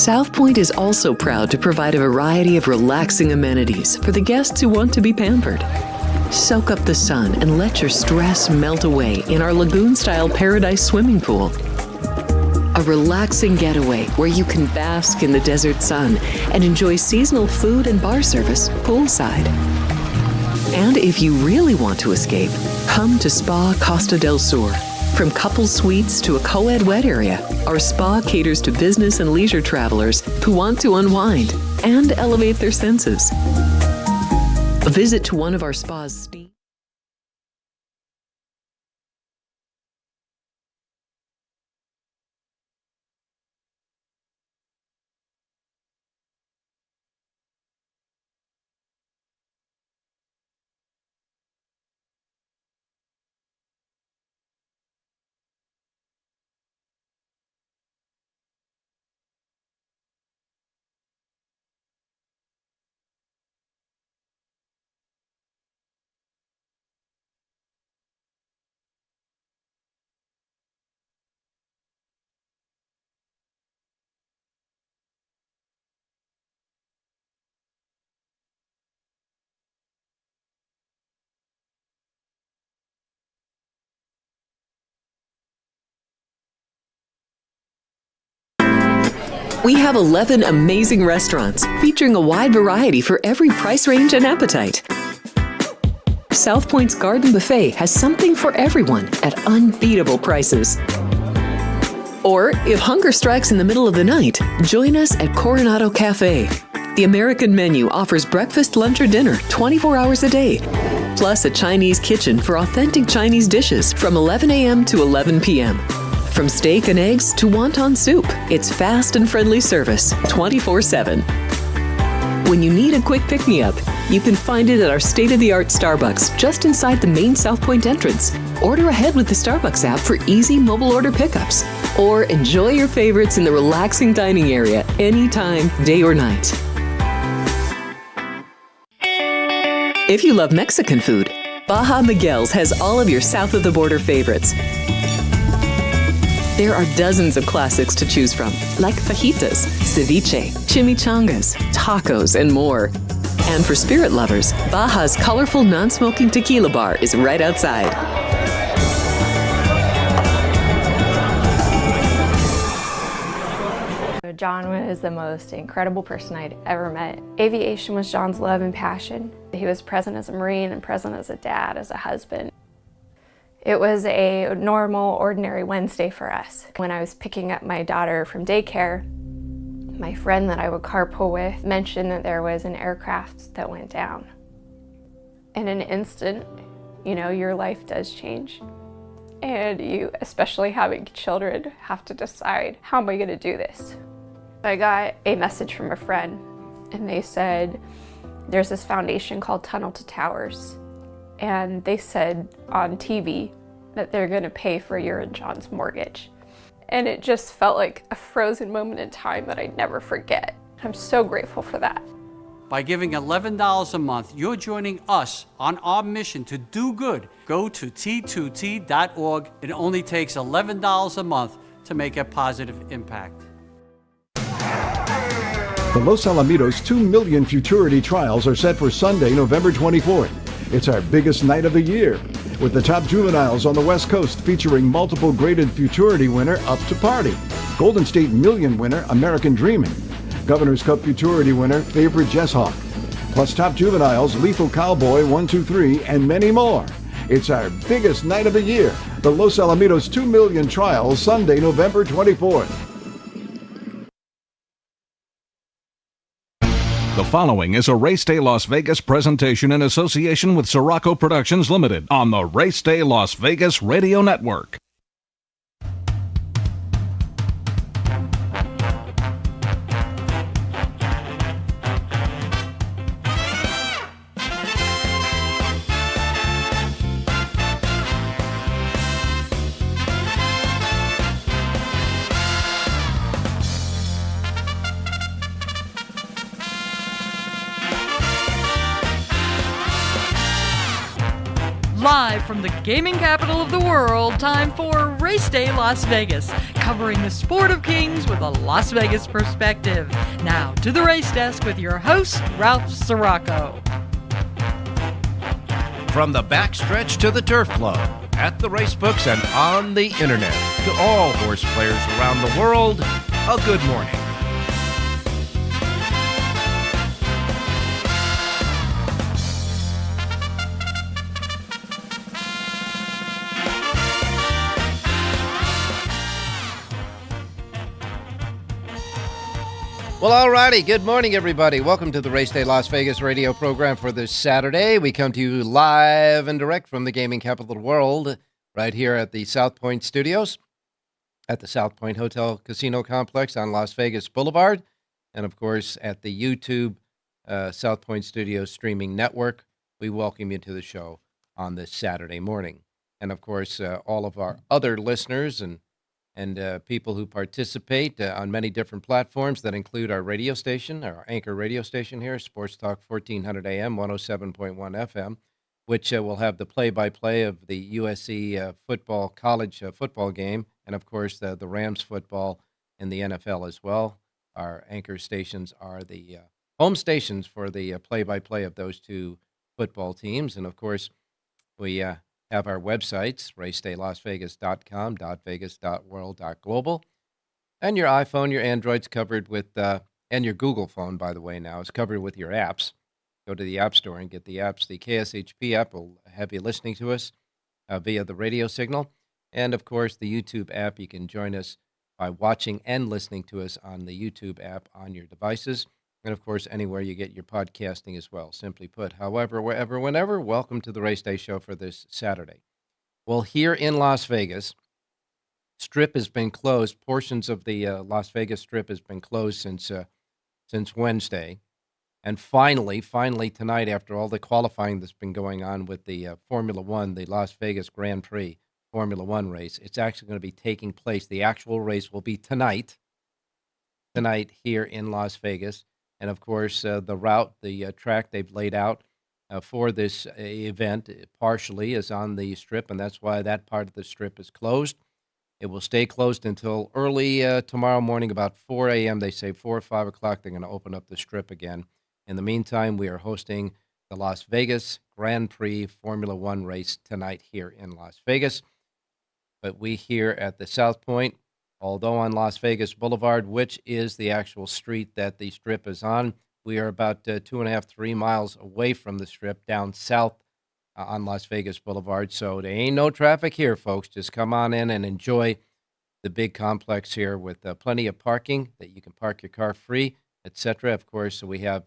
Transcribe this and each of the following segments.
South Point is also proud to provide a variety of relaxing amenities for the guests who want to be pampered. Soak up the sun and let your stress melt away in our lagoon-style paradise swimming pool. A relaxing getaway where you can bask in the desert sun and enjoy seasonal food and bar service poolside. And if you really want to escape, come to Spa Costa del Sur. From couple suites to a co-ed wet area, our spa caters to business and leisure travelers who want to unwind and elevate their senses. A visit to one of our spas. We have 11 amazing restaurants featuring a wide variety for every price range and appetite. South Point's Garden Buffet has something for everyone at unbeatable prices. Or, if hunger strikes in the middle of the night, join us at Coronado Cafe. The American menu offers breakfast, lunch, or dinner 24 hours a day, plus a Chinese kitchen for authentic Chinese dishes from 11 a.m. to 11 p.m. From steak and eggs to wonton soup, it's fast and friendly service 24/7. When you need a quick pick-me-up, you can find it at our state-of-the-art Starbucks just inside the main South Point entrance. Order ahead with the Starbucks app for easy mobile order pickups. Or enjoy your favorites in the relaxing dining area anytime, day or night. If you love Mexican food, Baja Miguel's has all of your south-of-the-border favorites. There are dozens of classics to choose from, like fajitas, ceviche, chimichangas, tacos, and more. And for spirit lovers, Baja's colorful non-smoking tequila bar is right outside. John was the most incredible person I'd ever met. Aviation was John's love and passion. He was present as a Marine and present as a dad, as a husband. It was a normal, ordinary Wednesday for us. When I was picking up my daughter from daycare, my friend that I would carpool with mentioned that there was an aircraft that went down. In an instant, you know, your life does change. And you, especially having children, have to decide, how am I gonna do this? I got a message from a friend, and they said, there's this foundation called Tunnel to Towers. And they said on TV that they're gonna pay for your and John's mortgage. And it just felt like a frozen moment in time that I'd never forget. I'm so grateful for that. By giving $11 a month, you're joining us on our mission to do good. Go to t2t.org. It only takes $11 a month to make a positive impact. The Los Alamitos 2 million Futurity Trials are set for Sunday, November 24th. It's our biggest night of the year, with the top juveniles on the West Coast featuring multiple graded Futurity winner Up to Party, Golden State Million winner American Dreaming, Governor's Cup Futurity winner Favorite Jess Hawk, plus top juveniles Lethal Cowboy 123 and many more. It's our biggest night of the year, the Los Alamitos 2 million Trials, Sunday, November 24th. The following is a Race Day Las Vegas presentation in association with Siraco Productions Limited on the Race Day Las Vegas Radio Network. Live Live from the gaming capital of the world, time for Race Day Las Vegas, covering the sport of kings with a Las Vegas perspective. Now to the race desk with your host, Ralph Siraco. From the backstretch to the turf club, at the racebooks and on the internet, to all horse players around the world, a good morning. Well, all righty. Good morning, everybody. Welcome to the Race Day Las Vegas radio program for this Saturday. We come to you live and direct from the gaming capital of the world, right here at the South Point Studios, at the South Point Hotel Casino Complex on Las Vegas Boulevard, and, of course, at the YouTube South Point Studios streaming network. We welcome you to the show on this Saturday morning. And, of course, all of our other listeners and people who participate on many different platforms that include our radio station, our anchor radio station here, Sports Talk 1400 AM, 107.1 FM, which will have the play-by-play of the USC football college football game, and, of course, the Rams football and the NFL as well. Our anchor stations are the home stations for the play-by-play of those two football teams. And, of course, we have our websites, racedaylasvegas.com, .vegas, .world, .global. And your iPhone, your Android's covered with, and your Google phone, by the way, now is covered with your apps. Go to the App Store and get the apps. The KSHP app will have you listening to us via the radio signal. And, of course, the YouTube app, you can join us by watching and listening to us on the YouTube app on your devices. And, of course, anywhere you get your podcasting as well, simply put. However, wherever, whenever, welcome to the Race Day Show for this Saturday. Well, here in Las Vegas, Strip has been closed. Portions of the Las Vegas Strip has been closed since Wednesday. And finally, tonight, after all the qualifying that's been going on with the Formula One, the Las Vegas Grand Prix Formula One race, it's actually going to be taking place. The actual race will be tonight here in Las Vegas. And, of course, the route, the track they've laid out for this event partially is on the Strip, and that's why that part of the Strip is closed. It will stay closed until early tomorrow morning, about 4 a.m. They say 4 or 5 o'clock they're going to open up the Strip again. In the meantime, we are hosting the Las Vegas Grand Prix Formula One race tonight here in Las Vegas. But we here at the South Point, although on Las Vegas Boulevard, which is the actual street that the Strip is on, we are about 2.5, 3 miles away from the Strip down south on Las Vegas Boulevard. So there ain't no traffic here, folks. Just come on in and enjoy the big complex here with plenty of parking that you can park your car free, etc. Of course, we have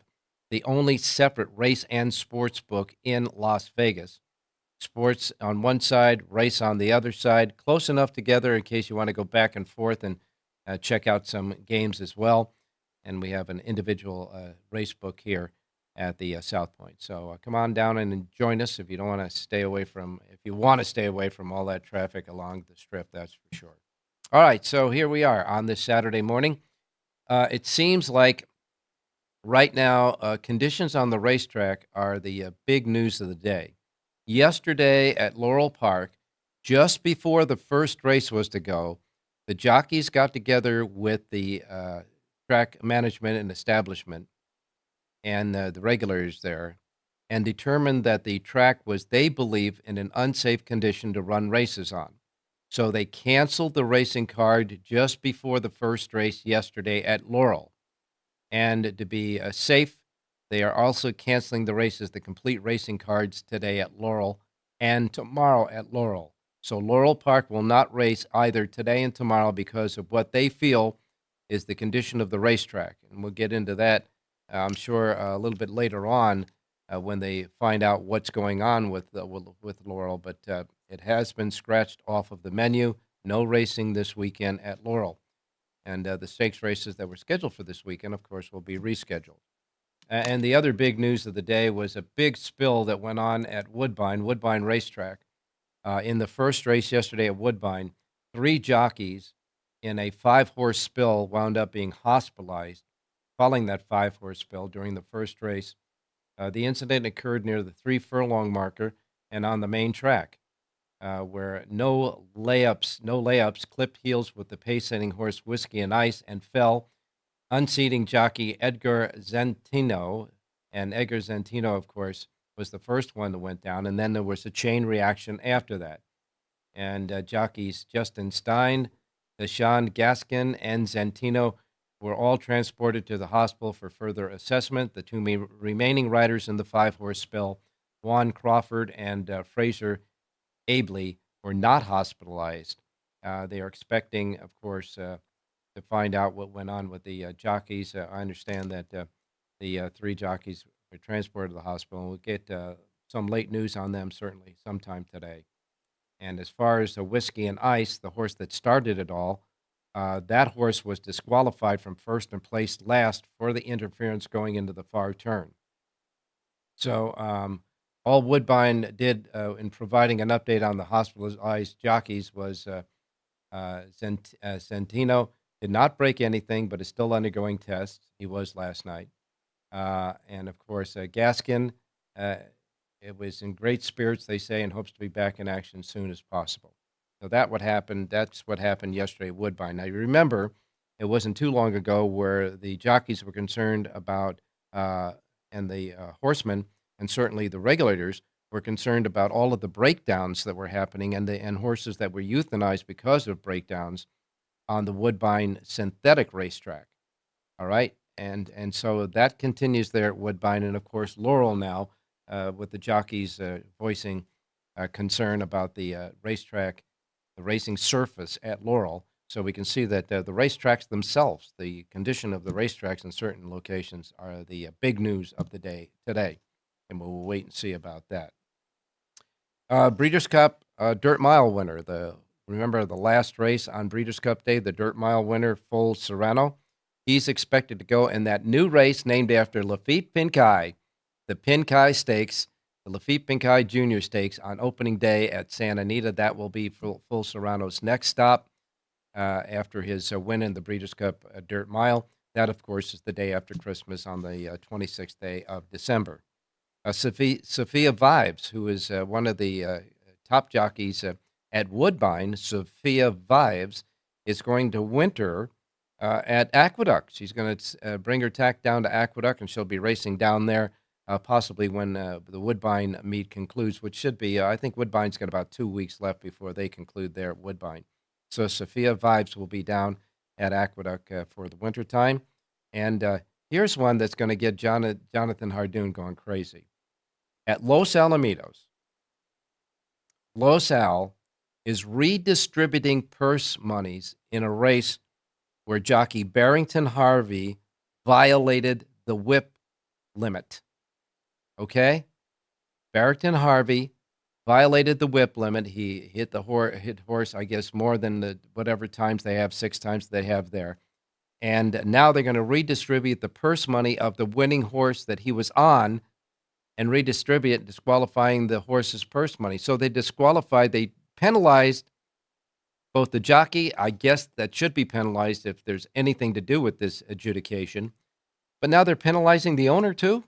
the only separate race and sports book in Las Vegas. Sports on one side, race on the other side, close enough together in case you want to go back and forth and check out some games as well. And we have an individual race book here at the South Point. So come on down and join us if you want to stay away from all that traffic along the Strip, that's for sure. All right, so here we are on this Saturday morning. It seems like right now conditions on the racetrack are the big news of the day. Yesterday at Laurel Park, just before the first race was to go, the jockeys got together with the track management and establishment and the regulators there and determined that the track was, they believe, in an unsafe condition to run races on. So they canceled the racing card just before the first race yesterday at Laurel. And to be safe, they are also canceling the races, the complete racing cards today at Laurel and tomorrow at Laurel. So Laurel Park will not race either today and tomorrow because of what they feel is the condition of the racetrack. And we'll get into that, I'm sure, a little bit later on when they find out what's going on with Laurel. But it has been scratched off of the menu. No racing this weekend at Laurel. And the stakes races that were scheduled for this weekend, of course, will be rescheduled. And the other big news of the day was a big spill that went on at Woodbine Racetrack. In the first race yesterday at Woodbine, 3 jockeys in a 5-horse spill wound up being hospitalized following that 5-horse spill during the first race. The incident occurred near the 3-furlong marker and on the main track. where no layups, clipped heels with the pace-setting horse Whiskey and Ice and fell, unseating jockey Edgar Zentino. And Edgar Zentino, of course, was the first one that went down, and then there was a chain reaction after that. And jockeys Justin Stein, Deshaun Gaskin, and Zentino were all transported to the hospital for further assessment. The two remaining riders in the 5-horse spill, Juan Crawford and Fraser Abley, were not hospitalized. They are expecting, of course, to find out what went on with the jockeys. I understand that the 3 jockeys were transported to the hospital, and we'll get some late news on them certainly sometime today. And as far as the Whiskey and Ice, the horse that started it all, that horse was disqualified from first and placed last for the interference going into the far turn. So all Woodbine did in providing an update on the hospitalized jockeys was Centino did not break anything, but is still undergoing tests. He was last night. And of course, Gaskin, it was in great spirits, they say, and hopes to be back in action as soon as possible. So that's what happened yesterday at Woodbine. Now, you remember, it wasn't too long ago where the jockeys were concerned about, and the horsemen, and certainly the regulators, were concerned about all of the breakdowns that were happening and horses that were euthanized because of breakdowns on the Woodbine synthetic racetrack. All right? And so that continues there at Woodbine. And, of course, Laurel now, with the jockeys voicing concern about the racetrack, the racing surface at Laurel. So we can see that the racetracks themselves, the condition of the racetracks in certain locations, are the big news of the day today. And we'll wait and see about that. Breeders' Cup Dirt Mile winner. Remember the last race on Breeders' Cup Day, the Dirt Mile winner, Full Serrano. He's expected to go in that new race named after Lafitte Pincay, the Pincay Stakes, the Lafitte Pincay Jr. Stakes on opening day at Santa Anita. That will be Full Serrano's next stop after his win in the Breeders' Cup Dirt Mile. That, of course, is the day after Christmas on the 26th day of December. Sophia Vibes, who is one of the top jockeys at Woodbine, Sophia Vibes, is going to winter at Aqueduct. She's going to bring her tack down to Aqueduct, and she'll be racing down there possibly when the Woodbine meet concludes, which should be, I think Woodbine's got about 2 weeks left before they conclude there at Woodbine. So Sophia Vibes will be down at Aqueduct for the wintertime. And here's one that's going to get Jonathan Hardoon going crazy. At Los Alamitos, Los Al is redistributing purse monies in a race where jockey Barrington Harvey violated the whip limit. Okay? Barrington Harvey violated the whip limit. He hit the horse, I guess, more than the whatever times they have, 6 times they have there. And now they're going to redistribute the purse money of the winning horse that he was on and redistribute, disqualifying the horse's purse money. So they penalized both the jockey, I guess that should be penalized if there's anything to do with this adjudication, but now they're penalizing the owner too.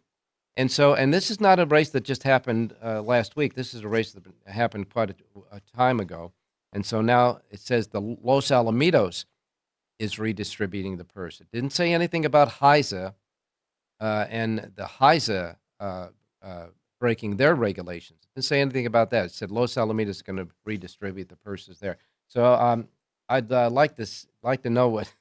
And this is not a race that just happened last week. This is a race that happened quite a time ago. And so now it says the Los Alamitos is redistributing the purse. It didn't say anything about HISA and the HISA breaking their regulations. It didn't say anything about that. It said Los Alamitos is going to redistribute the purses there. So I'd like to know what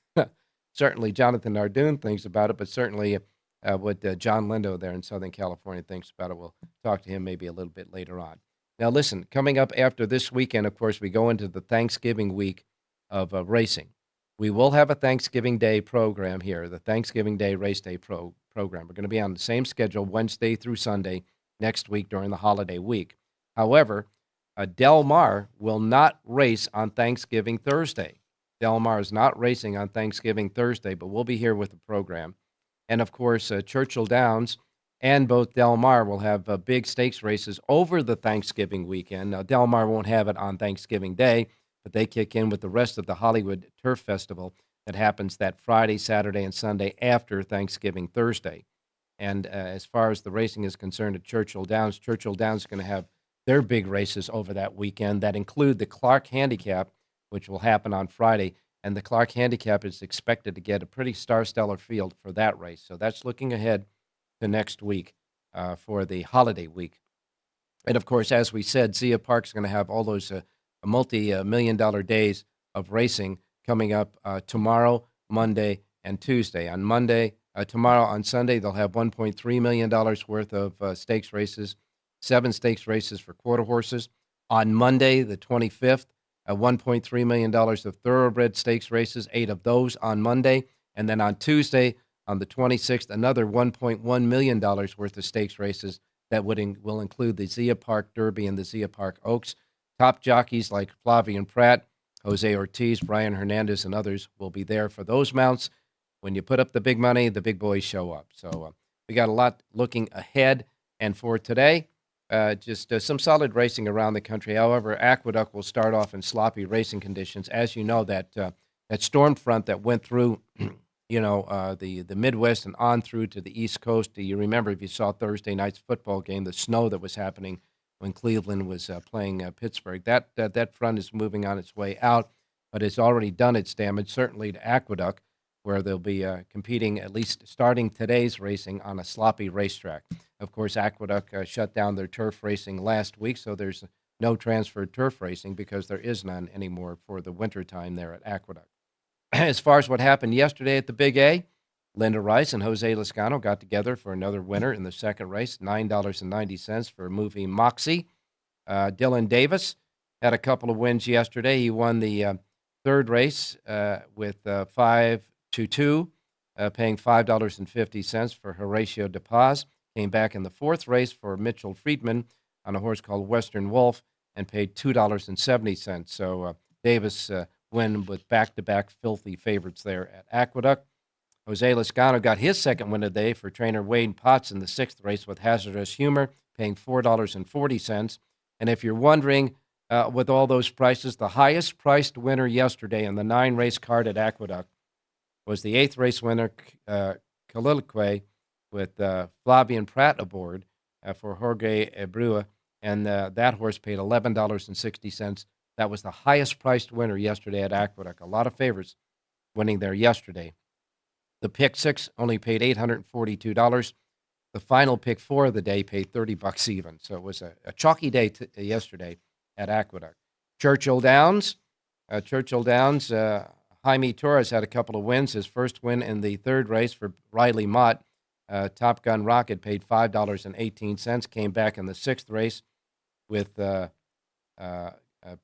certainly Jonathan Hardoon thinks about it, but certainly what John Lindo there in Southern California thinks about it. We'll talk to him maybe a little bit later on. Now, listen, coming up after this weekend, of course, we go into the Thanksgiving week of racing. We will have a Thanksgiving Day program here, the Thanksgiving Day Race Day program. We're going to be on the same schedule Wednesday through Sunday next week during the holiday week. However, Del Mar will not race on Thanksgiving Thursday. Del Mar is not racing on Thanksgiving Thursday, but we'll be here with the program. And, of course, Churchill Downs and both Del Mar will have big stakes races over the Thanksgiving weekend. Now, Del Mar won't have it on Thanksgiving Day, but they kick in with the rest of the Hollywood Turf Festival that happens that Friday, Saturday, and Sunday after Thanksgiving Thursday. And as far as the racing is concerned at Churchill Downs is going to have their big races over that weekend that include the Clark Handicap, which will happen on Friday. And the Clark Handicap is expected to get a pretty star-stellar field for that race. So that's looking ahead to next week for the holiday week. And, of course, as we said, Zia Park's going to have all those multi-million-dollar days of racing coming up tomorrow, Monday, and Tuesday. On Monday, tomorrow, on Sunday, they'll have $1.3 million worth of stakes races, 7 stakes races for quarter horses. On Monday, the 25th, $1.3 million of thoroughbred stakes races, 8 of those on Monday. And then on Tuesday, on the 26th, another $1.1 million worth of stakes races that will include the Zia Park Derby and the Zia Park Oaks. Top jockeys like Flavian Pratt, Jose Ortiz, Brian Hernandez, and others will be there for those mounts. When you put up the big money, the big boys show up. So we got a lot looking ahead. And for today, just some solid racing around the country. However, Aqueduct will start off in sloppy racing conditions. As you know, that storm front that went through the Midwest and on through to the East Coast. Do you remember, if you saw Thursday night's football game, the snow that was happening when Cleveland was playing Pittsburgh? That front is moving on its way out, but it's already done its damage, certainly to Aqueduct, where they'll be competing, at least starting today's racing, on a sloppy racetrack. Of course, Aqueduct shut down their turf racing last week, so there's no transferred turf racing because there is none anymore for the wintertime there at Aqueduct. As far as what happened yesterday at the Big A, Linda Rice and Jose Lezcano got together for another winner in the second race, $9.90 for movie Moxie. Dylan Davis had a couple of wins yesterday. He won the third race with 5-2, paying $5.50 for Horatio De Paz. Came back in the fourth race for Mitchell Friedman on a horse called Western Wolf and paid $2.70. So Davis win with back-to-back filthy favorites there at Aqueduct. Jose Lezcano got his second win of the day for trainer Wayne Potts in the sixth race with Hazardous Humor, paying $4.40. And if you're wondering, with all those prices, the highest-priced winner yesterday in the 9-race card at Aqueduct was the 8th race winner, Calilique, with Flavian Pratt aboard for Jorge Ebrua, and that horse paid $11.60. That was the highest-priced winner yesterday at Aqueduct. A lot of favorites winning there yesterday. The pick 6 only paid $842. The final pick 4 of the day paid $30 even. So it was a chalky day yesterday at Aqueduct. Churchill Downs, Jaime Torres had a couple of wins. His first win in the third race for Riley Mott. Top Gun Rocket paid $5.18. Came back in the sixth race with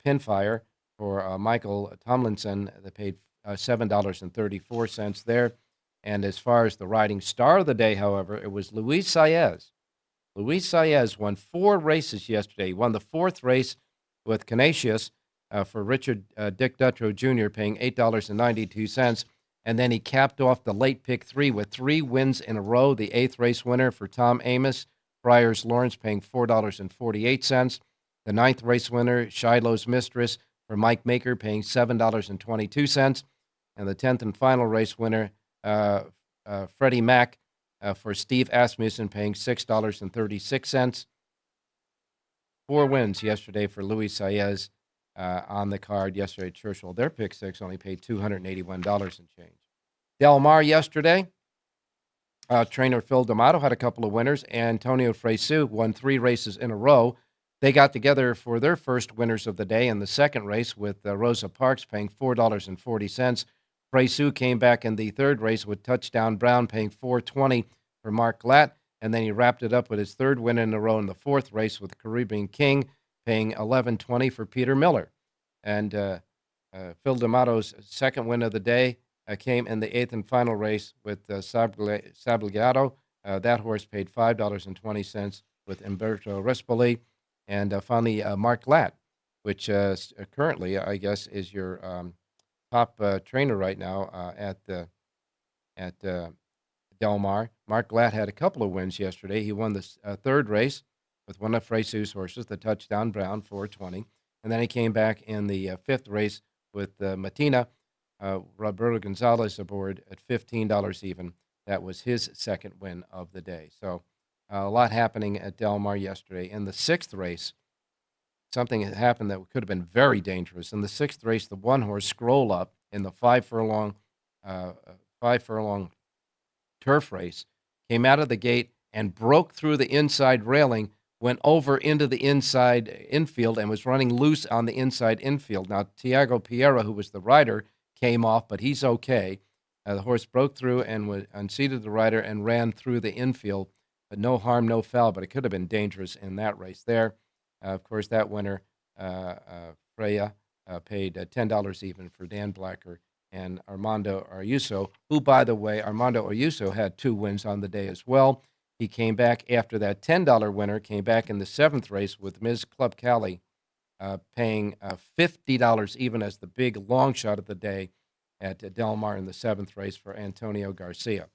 Pinfire for Michael Tomlinson. They paid $7.34 there. And as far as the riding star of the day, however, it was Luis Saez. Luis Saez won 4 races yesterday. He won the fourth race with Canisius for Richard Dick Dutrow Jr., paying $8.92. And then he capped off the late pick 3 with 3 wins in a row. The 8th race winner for Tom Amos, Friars Lawrence, paying $4.48. The 9th race winner, Shiloh's Mistress, for Mike Maker, paying $7.22. And the 10th and final race winner, Freddie Mac, for Steve Asmussen, paying $6.36. 4 wins yesterday for Luis Saez on the card yesterday at Churchill. Their pick 6 only paid $281 and change. Del Mar yesterday, trainer Phil D'Amato had a couple of winners. Antonio Fresu won 3 races in a row. They got together for their first winners of the day in the second race with Rosa Parks paying $4.40. Fresu came back in the third race with Touchdown Brown paying $4.20 for Mark Glatt. And then he wrapped it up with his third win in a row in the fourth race with Caribbean King paying $11.20 for Peter Miller. And Phil D'Amato's second win of the day came in the 8th and final race with Sabligato. That horse paid $5.20 with Umberto Rispoli. And finally, Mark Glatt, which currently, I guess, is your top trainer right now at Del Mar. Mark Glatt had a couple of wins yesterday. He won the third race with one of Fresu's horses, the Touchdown Brown, $4.20. And then he came back in the 5th race with Matina, Roberto Gonzalez aboard at $15 even. That was his second win of the day. So a lot happening at Del Mar yesterday. In the 6th race, something had happened that could have been very dangerous. In the 6th race, the one-horse Scroll Up in the 5-furlong turf race came out of the gate and broke through the inside railing, went over into the inside infield, and was running loose on the inside infield. Now, Tiago Pereira, who was the rider, came off, but he's okay. The horse broke through and unseated the rider and ran through the infield, but no harm, no foul, but it could have been dangerous in that race there. Of course, that winner, Freya, paid $10 even for Dan Blacker and Armando Ayuso, who, by the way, Armando Ayuso had 2 wins on the day as well. He came back after that $10 winner, came back in the 7th race with Ms. Club Cali, paying $50 even as the big long shot of the day at Del Mar in the 7th race for Antonio Garcia.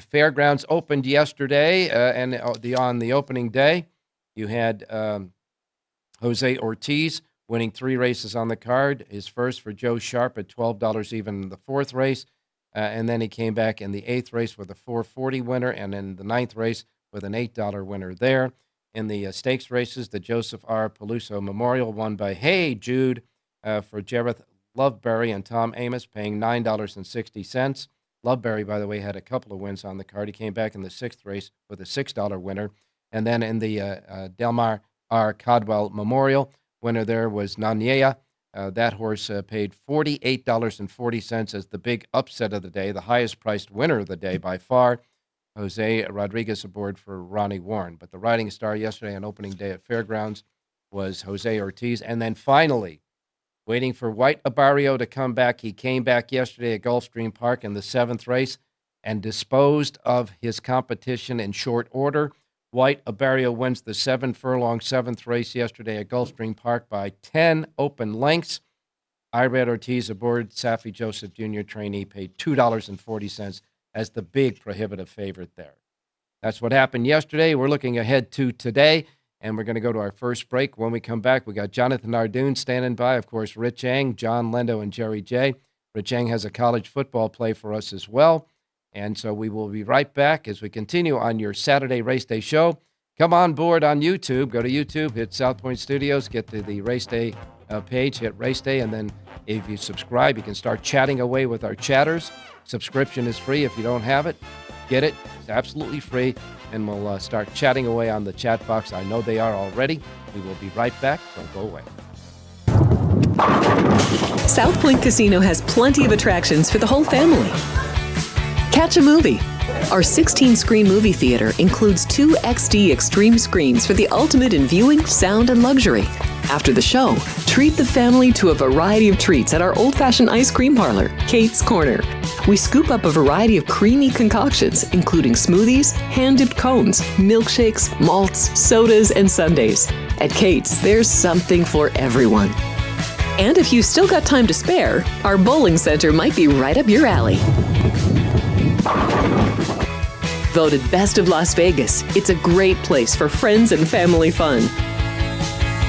Fairgrounds opened yesterday, and on the opening day, you had Jose Ortiz winning 3 races on the card. His first for Joe Sharp at $12 even in the 4th race. And then he came back in the 8th race with a $4.40 winner, and in the 9th race with an $8 winner there. In the stakes races, the Joseph R. Peluso Memorial won by Hey Jude for Jareth Loveberry and Tom Amos, paying $9.60. Loveberry, by the way, had a couple of wins on the card. He came back in the 6th race with a $6 winner. And then in the Del Mar R. Caldwell Memorial, winner there was Nania. That horse paid $48.40 as the big upset of the day, the highest priced winner of the day by far. Jose Rodriguez aboard for Ronnie Warren. But the riding star yesterday on opening day at Fairgrounds was Jose Ortiz. And then finally, waiting for White Abarrio to come back, he came back yesterday at Gulfstream Park in the 7th race and disposed of his competition in short order. White Abarrio wins the 7-furlong 7th race yesterday at Gulfstream Park by 10 open lengths. Irad Ortiz aboard Safi Joseph Jr. trainee paid $2.40 as the big prohibitive favorite there. That's what happened yesterday. We're looking ahead to today, and we're going to go to our first break. When we come back, we got Jonathan Ardoon standing by, of course, Rich Eng, John Lindo, and Jerry J. Rich Eng has a college football play for us as well. And so we will be right back as we continue on your Saturday Race Day show. Come on board on YouTube. Go to YouTube, hit South Point Studios, get to the Race Day page, hit Race Day, and then if you subscribe, you can start chatting away with our chatters. Subscription is free. If you don't have it, get it. It's absolutely free, and we'll start chatting away on the chat box. I know they are already. We will be right back. Don't go away. South Point Casino has plenty of attractions for the whole family. Catch a movie. Our 16-screen movie theater includes 2 XD Extreme screens for the ultimate in viewing, sound, and luxury. After the show, treat the family to a variety of treats at our old-fashioned ice cream parlor, Kate's Corner. We scoop up a variety of creamy concoctions, including smoothies, hand-dipped cones, milkshakes, malts, sodas, and sundaes. At Kate's, there's something for everyone. And if you've still got time to spare, our bowling center might be right up your alley. Voted Best of Las Vegas, it's a great place for friends and family fun.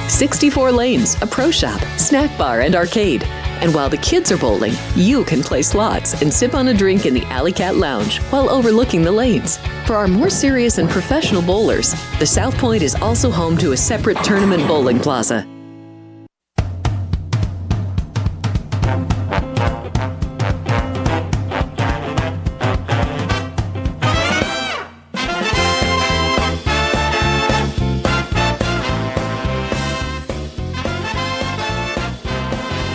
64 lanes, a pro shop, snack bar, and arcade. And while the kids are bowling, you can play slots and sip on a drink in the Alley Cat Lounge while overlooking the lanes. For our more serious and professional bowlers, the South Point is also home to a separate tournament bowling plaza.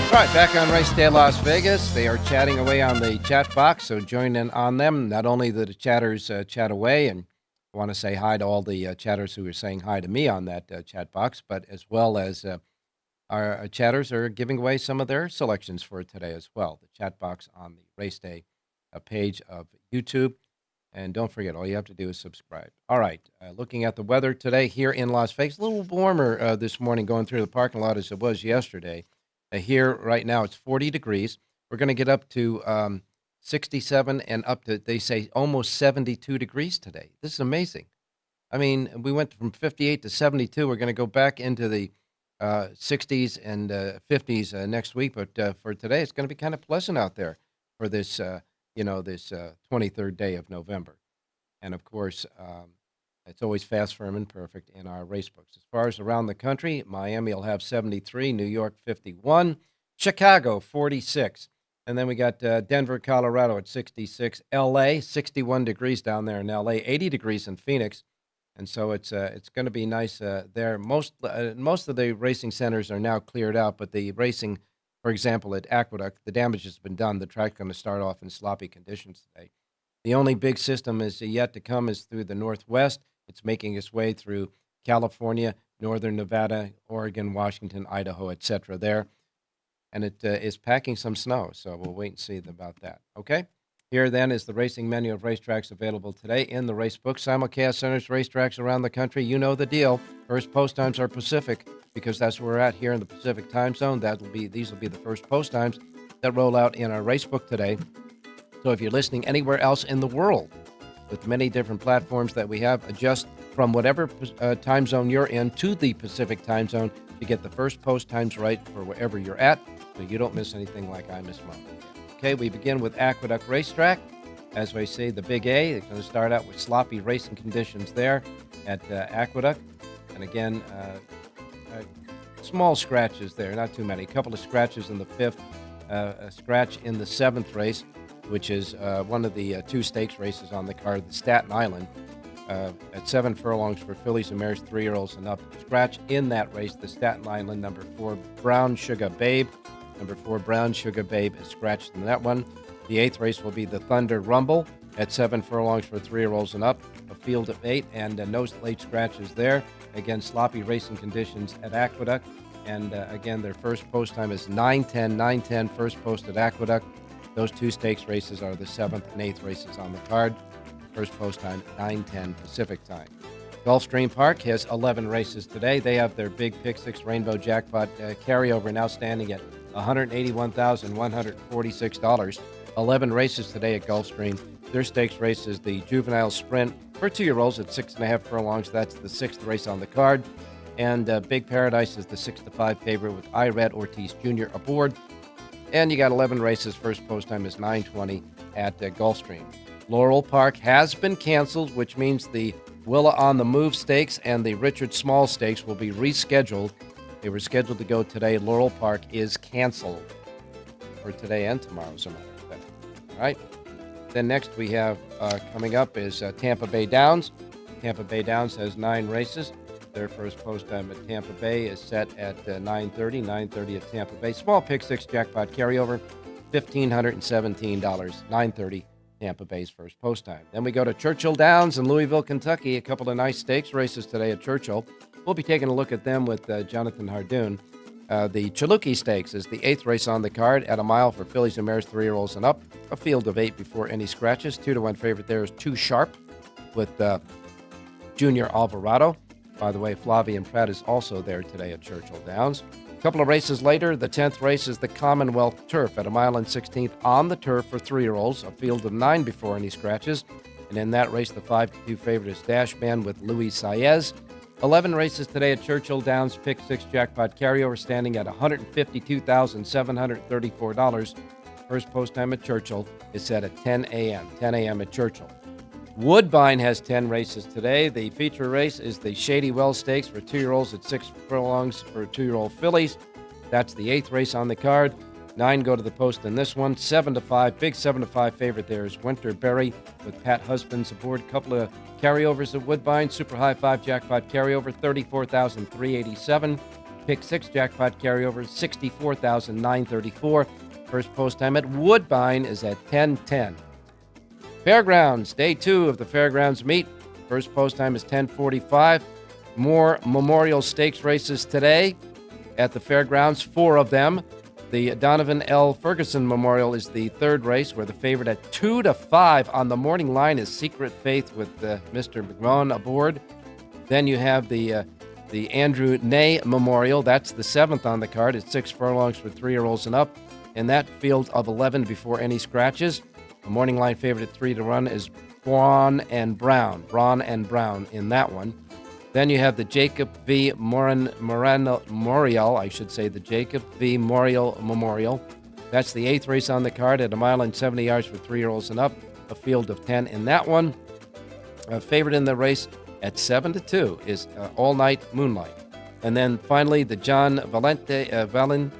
All right, back on Race Day Las Vegas. They are chatting away on the chat box, so join in on them. Not only do the chatters chat away, and I want to say hi to all the chatters who are saying hi to me on that chat box, but as well as our chatters are giving away some of their selections for today as well. The chat box on the Race Day page of YouTube. And don't forget, all you have to do is subscribe. All right, looking at the weather today here in Las Vegas, a little warmer this morning going through the parking lot as it was yesterday. Here right now it's 40 degrees. We're going to get up to 67 and up to, they say, almost 72 degrees today. This is amazing. I mean, we went from 58 to 72. We're going to go back into the 60s and 50s next week. But for today, it's going to be kind of pleasant out there for this, this 23rd day of November. And of course, It's always fast, firm, and perfect in our race books. As far as around the country, Miami will have 73, New York 51, Chicago 46. And then we got Denver, Colorado at 66, L.A. 61 degrees down there in L.A., 80 degrees in Phoenix. And so it's going to be nice there. Most of the racing centers are now cleared out, but the racing, for example, at Aqueduct, the damage has been done. The track's going to start off in sloppy conditions today. The only big system is yet to come is through the Northwest. It's making its way through California, northern Nevada, Oregon, Washington, Idaho, etc. there. And it is packing some snow, so we'll wait and see about that. Okay? Here, then, is the racing menu of racetracks available today in the race book. Simulcast centers, racetracks around the country. You know the deal. First post times are Pacific, because that's where we're at here in the Pacific time zone. These will be the first post times that roll out in our race book today. So if you're listening anywhere else in the world, with many different platforms that we have, adjust from whatever time zone you're in to the Pacific time zone to get the first post times right for wherever you're at, so you don't miss anything like I miss mine. Okay, we begin with Aqueduct Racetrack. As we say, the Big A. They're going to start out with sloppy racing conditions there at Aqueduct. And again, small scratches there, not too many. A couple of scratches in the fifth, a scratch in the seventh race, which is one of the two stakes races on the card, the Staten Island, at 7 furlongs for fillies and mares, 3-year-olds and up. Scratch in that race, the Staten Island, number 4, Brown Sugar Babe. Number 4, Brown Sugar Babe is scratched in that one. The 8th race will be the Thunder Rumble at 7 furlongs for 3-year-olds and up. A field of 8 and no late scratches there. Again, sloppy racing conditions at Aqueduct. And again, their first post time is 9:10, first post at Aqueduct. Those two stakes races are the 7th and 8th races on the card. First post time, 9:10 Pacific time. Gulfstream Park has 11 races today. They have their big Pick 6 Rainbow Jackpot carryover now standing at $181,146. 11 races today at Gulfstream. Their stakes race is the Juvenile Sprint for 2-year-olds at 6.5 furlongs. That's the 6th race on the card. And Big Paradise is the 6-5 favorite with Ired Ortiz Jr. aboard. And you got 11 races. First post time is 9:20 at Gulfstream. Laurel Park has been canceled, which means the Willa on the Move Stakes and the Richard Small Stakes will be rescheduled. They were scheduled to go today. Laurel Park is canceled for today and tomorrow, as a matter of fact. All right. Then next we have coming up is Tampa Bay Downs. Tampa Bay Downs has 9 races. Their first post time at Tampa Bay is set at 9:30 at Tampa Bay. Small Pick 6 Jackpot carryover, $1,517, 9:30 Tampa Bay's first post time. Then we go to Churchill Downs in Louisville, Kentucky. A couple of nice stakes races today at Churchill. We'll be taking a look at them with Jonathan Hardoon. The Chaluki Stakes is the 8th race on the card at a mile for fillies and mares, 3-year-olds and up. A field of 8 before any scratches. 2-1 favorite there is Too Sharp with Junior Alvarado. By the way, Flavian Pratt is also there today at Churchill Downs. A couple of races later, the 10th race is the Commonwealth Turf at a mile and 16th on the turf for 3-year-olds, a field of 9 before any scratches. And in that race, the 5-2 favorite is Dash Band with Luis Saez. 11 races today at Churchill Downs, Pick 6 Jackpot carryover standing at $152,734. First post time at Churchill is set at 10 a.m. at Churchill. Woodbine has 10 races today. The feature race is the Shady Wells Stakes for 2-year-olds at 6 furlongs for 2-year-old fillies. That's the 8th race on the card. 9 go to the post in this one. 7-5, big 7-5 favorite there is Winterberry with Pat Husbands aboard. A couple of carryovers at Woodbine. Super High 5 Jackpot carryover, $34,387. Pick 6 Jackpot carryover, $64,934. First post time at Woodbine is at 10:10. Fairgrounds, day 2 of the Fairgrounds meet. First post time is 10:45. More Memorial Stakes races today at the Fairgrounds, 4 of them. The Donovan L. Ferguson Memorial is the 3rd race, where the favorite at 2-5 on the morning line is Secret Faith with Mr. McMahon aboard. Then you have the Andrew Ney Memorial. That's the 7th on the card. It's 6 furlongs for 3-year-olds and up. In that field of 11 before any scratches. The morning line favorite at 3-1 is Braun and Brown in that one. Then you have the Jacob V. Memorial, I should say, the Jacob V. Memorial. That's the 8th race on the card at a mile and 70 yards for 3-year-olds and up. A field of 10 in that one. Favorite in the race at 7 to 2 is all-night moonlight. And then finally, the John Valen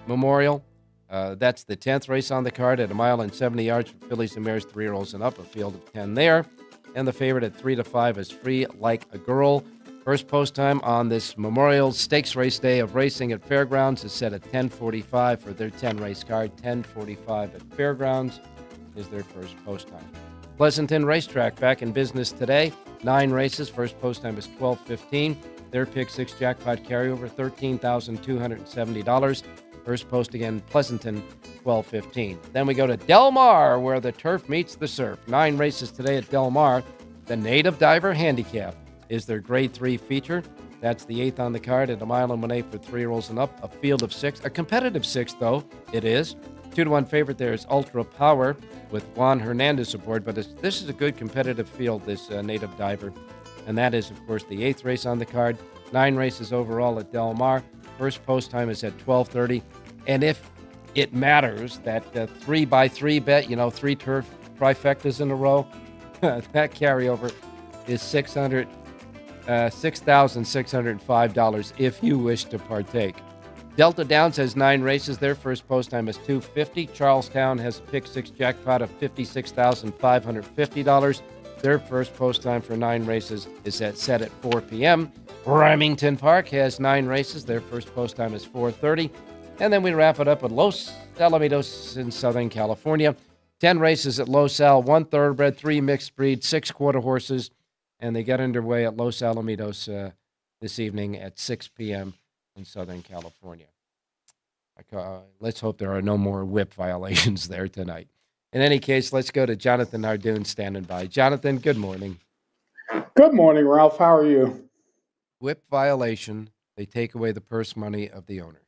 Memorial. That's the 10th race on the card at 1 mile and 70 yards for fillies and mares, 3-year-olds and up, a field of 10 there. And the favorite at 3 to 5 is Free Like a Girl. First post time on this Memorial Stakes race day of racing at Fairgrounds is set at 10:45 for their 10-race card. 10:45 at Fairgrounds is their first post time. Pleasanton Racetrack back in business today. 9 races. First post time is 12:15. Their Pick 6 jackpot carryover, $13,270. First post again, Pleasanton, 12:15. Then we go to Del Mar, where the turf meets the surf. 9 races today at Del Mar. The Native Diver Handicap is their Grade 3 feature. That's the 8th on the card at 1 mile and 1/8 for 3-year-olds and up. A field of 6. A competitive 6, though, it is. 2-1 favorite there is Ultra Power with Juan Hernandez aboard. But this is a good competitive field, this Native Diver. And that is, of course, the 8th race on the card. 9 races overall at Del Mar. First post time is at 12:30. And if it matters, that 3x3 bet, 3 turf trifectas in a row, that carryover is $6,605 if you wish to partake. Delta Downs has 9 races. Their first post time is $250. Charlestown has a Pick 6 jackpot of $56,550. Their first post time for 9 races is set at 4 p.m. Remington Park has 9 races. Their first post time is 4:30. And then we wrap it up at Los Alamitos in Southern California. 10 races at Los Al, 1 thoroughbred, 3 mixed breed, 6 quarter horses. And they get underway at Los Alamitos this evening at 6 p.m. in Southern California. Let's hope there are no more whip violations there tonight. In any case, let's go to Jonathan Hardoon standing by. Jonathan, good morning. Good morning, Ralph. How are you? Whip violation. They take away the purse money of the owner.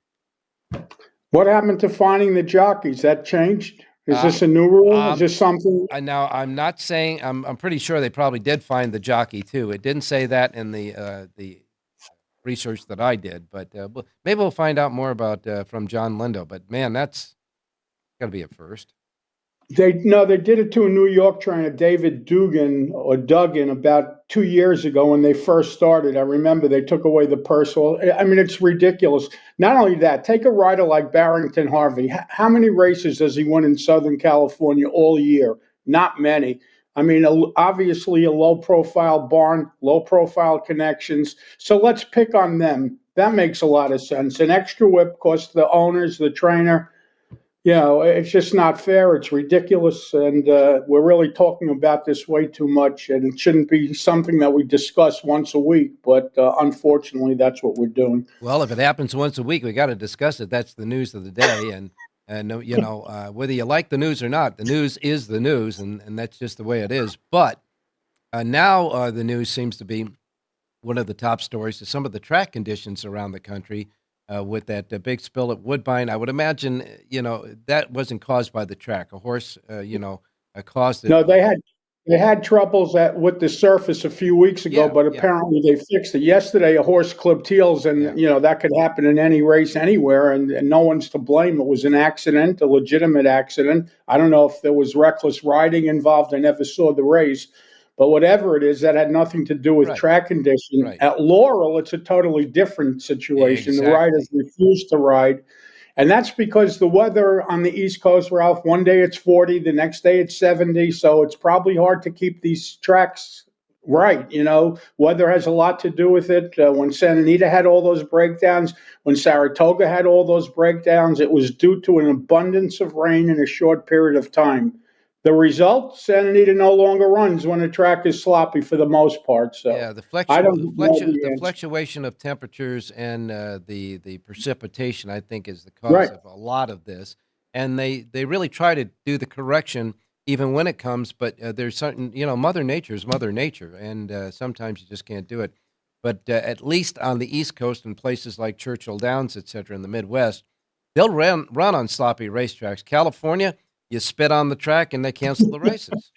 What happened to finding the jockeys? That changed? Is this a new rule? Is this something? Now, I'm not saying, I'm pretty sure they probably did find the jockey too. It didn't say that in the research that I did, but maybe we'll find out more about from John Lindo. But man, that's got to be a first. They did it to a New York trainer, David Duggan, about 2 years ago when they first started. I remember they took away the purse. Well, I mean, it's ridiculous. Not only that, take a rider like Barrington Harvey. How many races does he win in Southern California all year? Not many. I mean, obviously a low-profile barn, low-profile connections. So let's pick on them. That makes a lot of sense. An extra whip costs the owners, the trainer. It's just not fair. It's ridiculous. And we're really talking about this way too much. And it shouldn't be something that we discuss once a week. But unfortunately, that's what we're doing. Well, if it happens once a week, we got to discuss it. That's the news of the day. And whether you like the news or not, the news is the news. And that's just the way it is. But now the news seems to be one of the top stories is some of the track conditions around the country. With that big spill at Woodbine, I would imagine, that wasn't caused by the track. A horse, caused it. No, they had troubles with the surface a few weeks ago, but apparently they fixed it. Yesterday, a horse clipped heels, and that could happen in any race anywhere, and no one's to blame. It was an accident, a legitimate accident. I don't know if there was reckless riding involved. I never saw the race. But whatever it is, that had nothing to do with track condition. Right. At Laurel, it's a totally different situation. Exactly. The riders refuse to ride. And that's because the weather on the East Coast, Ralph, one day it's 40, the next day it's 70. So it's probably hard to keep these tracks right. Weather has a lot to do with it. When Santa Anita had all those breakdowns, when Saratoga had all those breakdowns, it was due to an abundance of rain in a short period of time. The result, Santa Anita no longer runs when the track is sloppy for the most part. So the fluctuation of temperatures and the precipitation, I think, is the cause of a lot of this. And they really try to do the correction even when it comes, but there's certain, Mother Nature is Mother Nature, and sometimes you just can't do it. But at least on the East Coast and places like Churchill Downs, et cetera, in the Midwest, they'll run on sloppy racetracks. California, you spit on the track and they cancel the races.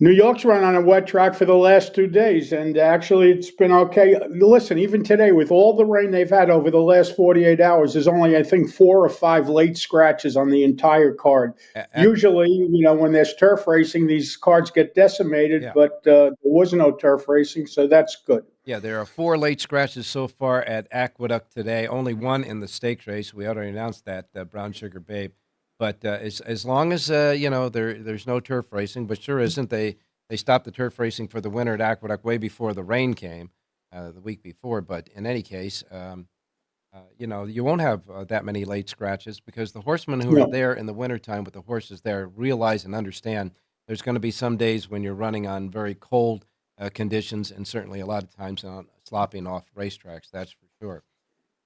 New York's run on a wet track for the last 2 days, and actually it's been okay. Listen, even today, with all the rain they've had over the last 48 hours, there's only, I think, 4 or 5 late scratches on the entire card. Usually, when there's turf racing, these cards get decimated, but there was no turf racing, so that's good. Yeah, there are 4 late scratches so far at Aqueduct today, only 1 in the stakes race. We already announced that, Brown Sugar Babe. But as long as, there's no turf racing, but sure isn't. They stopped the turf racing for the winter at Aqueduct way before the rain came the week before. But in any case, you won't have that many late scratches because the horsemen who are there in the wintertime with the horses there realize and understand there's going to be some days when you're running on very cold conditions and certainly a lot of times on slopping off racetracks, that's for sure.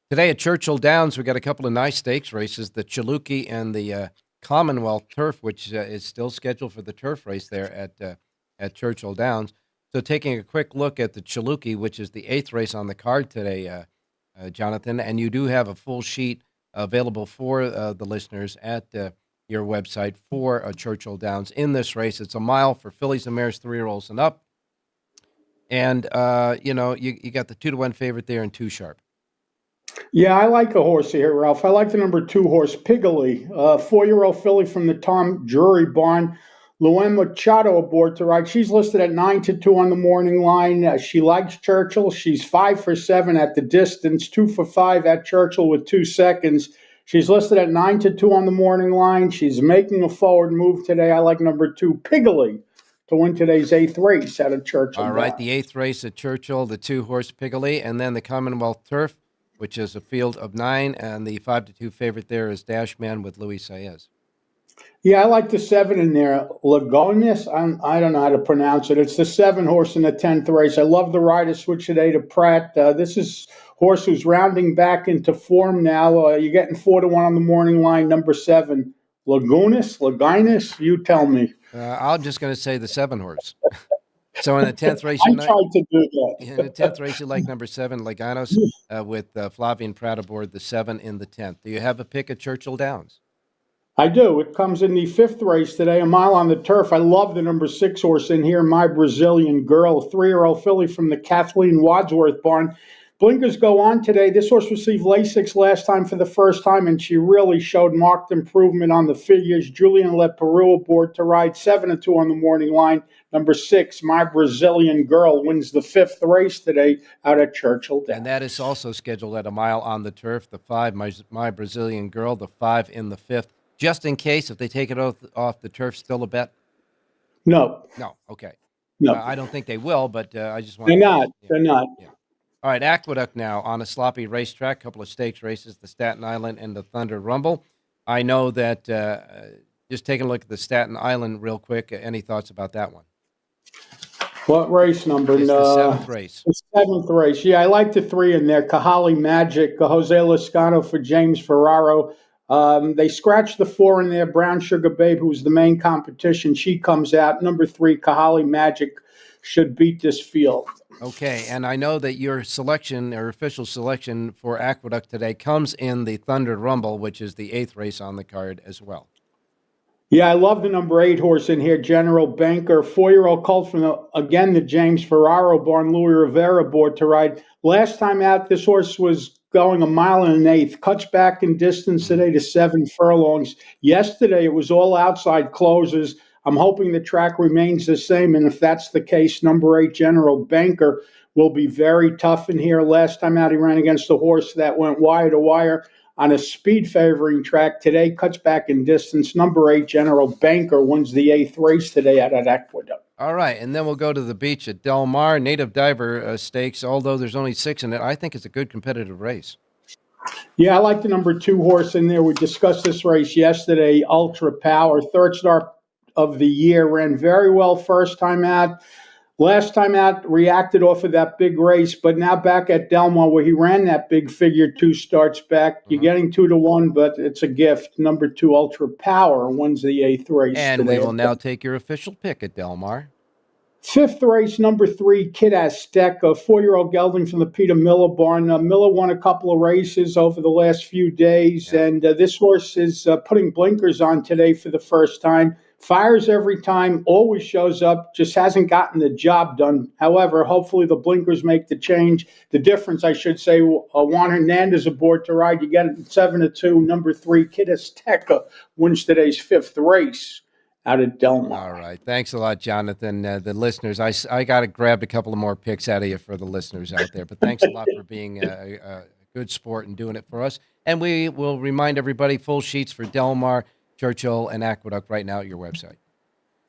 Today at Churchill Downs, we got a couple of nice stakes races, the Chalukey and the Commonwealth Turf, which is still scheduled for the turf race there at Churchill Downs. So taking a quick look at the Chalukey, which is the 8th race on the card today, Jonathan, and you do have a full sheet available for the listeners at your website for Churchill Downs. In this race, it's a mile for fillies and mares, 3-year-olds and up. And, you got the 2-to-1 favorite there in Too Sharp. Yeah, I like a horse here, Ralph. I like the number 2 horse, Piggly, 4-year-old filly from the Tom Drury barn. Luan Machado aboard to ride. She's listed at 9-2 on the morning line. She likes Churchill. She's 5 for 7 at the distance, 2 for 5 at Churchill with 2 seconds. She's listed at 9-2 on the morning line. She's making a forward move today. I like number 2, Piggly, to win today's 8th race out of Churchill. All right, the 8th race at Churchill, the 2 horse Piggly, and then the Commonwealth Turf, which is a field of 9, and the 5-2 favorite there is Dashman with Luis Saez. Yeah, I like the 7 in there. Lagonis, I don't know how to pronounce it. It's the 7 horse in the 10th race. I love the rider switch today to Pratt. This is horse who's rounding back into form now. You're getting 4-1 on the morning line, number 7. Lagunis, you tell me. I'm just going to say the 7 horse. So in the 10th race, I tried to do that. In the 10th race, you like number 7, Laganos, with Flavian Pratt aboard the 7 in the 10th. Do you have a pick at Churchill Downs? I do. It comes in the 5th race today, a mile on the turf. I love the number 6 horse in here, My Brazilian Girl, a 3-year-old filly from the Kathleen Wadsworth barn. Blinkers go on today. This horse received Lasix last time for the first time, and she really showed marked improvement on the figures. Julian Leperoux aboard to ride, 7-2 on the morning line. Number 6, My Brazilian Girl, wins the 5th race today out at Churchill Downs. And that is also scheduled at a mile on the turf. The 5, My Brazilian Girl, the 5 in the 5th. Just in case, if they take it off the turf, still a bet? No. No, okay. No. I don't think they will, but I just want They're to... not. They're not. Yeah. All right, Aqueduct now on a sloppy racetrack, couple of stakes races, the Staten Island and the Thunder Rumble. I know that, just taking a look at the Staten Island real quick, any thoughts about that one? What race number? It's the 7th race. The 7th race. Yeah, I like the 3 in there. Kahali Magic, Jose Lascano for James Ferraro. They scratched the 4 in there. Brown Sugar Babe, who's the main competition, she comes out. Number 3, Kahali Magic, should beat this field. Okay, and I know that your selection, or official selection for Aqueduct today, comes in the Thunder Rumble, which is the 8th race on the card as well. Yeah, I love the number 8 horse in here, General Banker, 4-year-old colt from, the James Ferraro barn, Louis Rivera aboard to ride. Last time out, this horse was going 1 1/8, cuts back in distance today to 7 furlongs. Yesterday, it was all outside closes. I'm hoping the track remains the same, and if that's the case, number 8, General Banker, will be very tough in here. Last time out, he ran against a horse that went wire to wire on a speed favoring track. Today, cuts back in distance. Number 8, General Banker, wins the 8th race today out at Aqueduct. All right, and then we'll go to the beach at Del Mar, Native Diver Stakes. Although there's only 6 in it, I think it's a good competitive race. Yeah, I like the number 2 horse in there. We discussed this race yesterday, Ultra Power, 3rd start of the year, ran very well first time out. Last time out, reacted off of that big race, but now back at Del Mar where he ran that big figure 2 starts back. You're getting 2-1, but it's a gift. Number 2, Ultra Power, wins the 8th race. And we will now take your official pick at Del Mar. 5th race, number 3, Kid Aztec, a 4-year-old gelding from the Peter Miller barn. Miller won a couple of races over the last few days, and this horse is putting blinkers on today for the first time. Fires every time, always shows up, just hasn't gotten the job done. However, hopefully the blinkers make the change. The difference, I should say, Juan Hernandez aboard to ride. You get it 7-2. Number 3, Kid Azteca wins today's 5th race out of Del Mar. All right. Thanks a lot, Jonathan. The listeners, I got to grab a couple of more picks out of you for the listeners out there. But thanks a lot for being a good sport and doing it for us. And we will remind everybody, full sheets for Del Mar, Churchill, and Aqueduct right now at your website.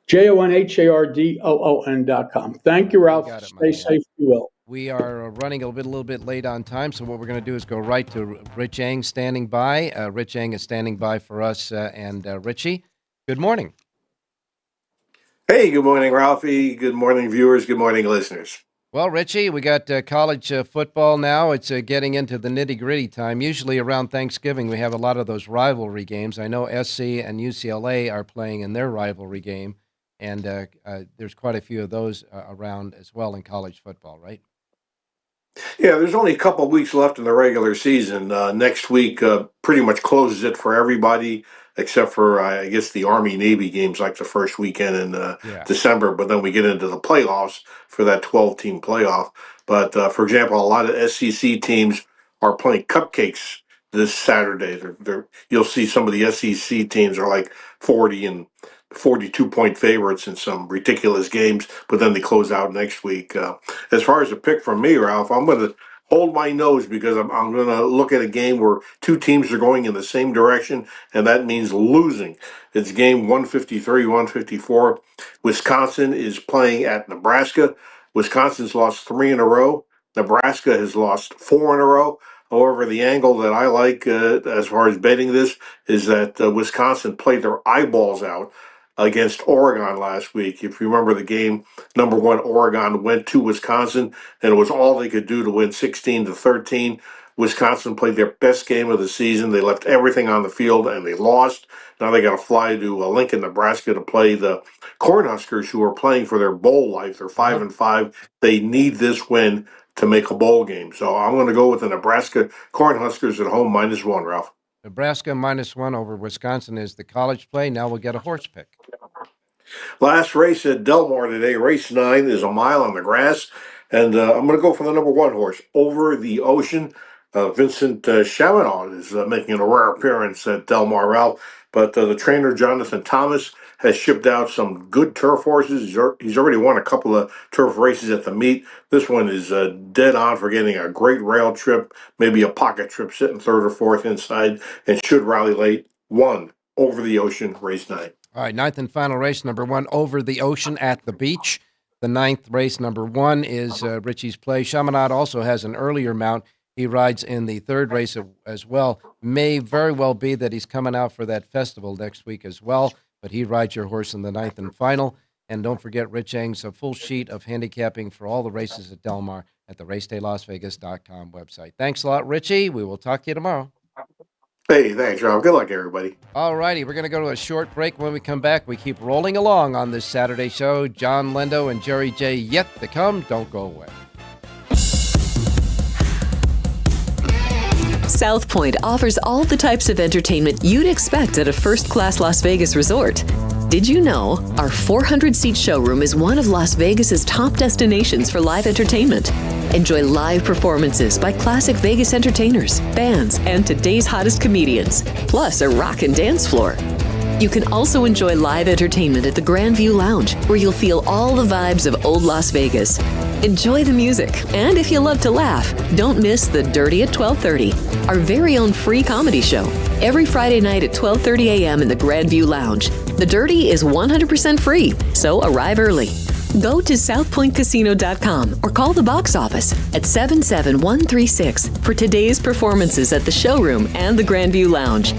JONHARDOON.com. Thank you, Ralph. Stay safe, you will. We are running a little bit late on time, so what we're going to do is go right to Rich Eng standing by. Rich Eng is standing by for us and Richie. Good morning. Hey, good morning, Ralphie. Good morning, viewers. Good morning, listeners. Well, Richie, we got college football now. It's getting into the nitty-gritty time. Usually around Thanksgiving, we have a lot of those rivalry games. I know SC and UCLA are playing in their rivalry game, and there's quite a few of those around as well in college football, right? Yeah, there's only a couple of weeks left in the regular season. Next week pretty much closes it for everybody, except for, I guess, the Army-Navy games like the first weekend in December. But then we get into the playoffs for that 12-team playoff. But, for example, a lot of SEC teams are playing cupcakes this Saturday. You'll see some of the SEC teams are like 40 and 42-point favorites in some ridiculous games, but then they close out next week. As far as a pick from me, Ralph, I'm going to hold my nose because I'm going to look at a game where two teams are going in the same direction, and that means losing. It's game 153, 154. Wisconsin is playing at Nebraska. Wisconsin's lost 3 in a row. Nebraska has lost 4 in a row. However, the angle that I like as far as betting this is that Wisconsin played their eyeballs out against Oregon last week. If you remember the game, number 1 Oregon went to Wisconsin, and it was all they could do to win 16-13. Wisconsin played their best game of the season. They left everything on the field, and they lost. Now they got to fly to Lincoln, Nebraska to play the Cornhuskers, who are playing for their bowl life. They're 5-5. They need this win to make a bowl game. So I'm going to go with the Nebraska Cornhuskers at home -1, Ralph. Nebraska -1 over Wisconsin is the college play. Now we'll get a horse pick. Last race at Del Mar today, race 9 is a mile on the grass, and I'm going to go for the number 1 horse, Over the Ocean. Vincent Chaminade is making a rare appearance at Del Mar, Ralph, but the trainer, Jonathan Thomas, has shipped out some good turf horses. He's already won a couple of turf races at the meet. This one is dead on for getting a great rail trip, maybe a pocket trip, sitting 3rd or 4th inside, and should rally late. 1, Over the Ocean, race 9. All right, 9th and final race, number 1, Over the Ocean at the beach. The 9th race, number 1, is Richie's play. Chaminade also has an earlier mount. He rides in the 3rd race as well. May very well be that he's coming out for that festival next week as well, but he rides your horse in the 9th and final. And don't forget Rich Eng's a full sheet of handicapping for all the races at Del Mar at the racedaylasvegas.com website. Thanks a lot, Richie. We will talk to you tomorrow. Hey, thanks, Rob. Good luck, everybody. All righty, we're going to go to a short break. When we come back, we keep rolling along on this Saturday show. John Lindo and Jerry J yet to come. Don't go away. South Point offers all the types of entertainment you'd expect at a first-class Las Vegas resort. Did you know our 400-seat showroom is one of Las Vegas's top destinations for live entertainment? Enjoy live performances by classic Vegas entertainers, bands, and today's hottest comedians, plus a rock and dance floor. You can also enjoy live entertainment at the Grand View Lounge, where you'll feel all the vibes of old Las Vegas. Enjoy the music, and if you love to laugh, don't miss The Dirty at 12:30, our very own free comedy show, every Friday night at 12:30 a.m. in the Grand View Lounge. The Dirty is 100% free, so arrive early. Go to southpointcasino.com or call the box office at 77136 for today's performances at the showroom and the Grand View Lounge.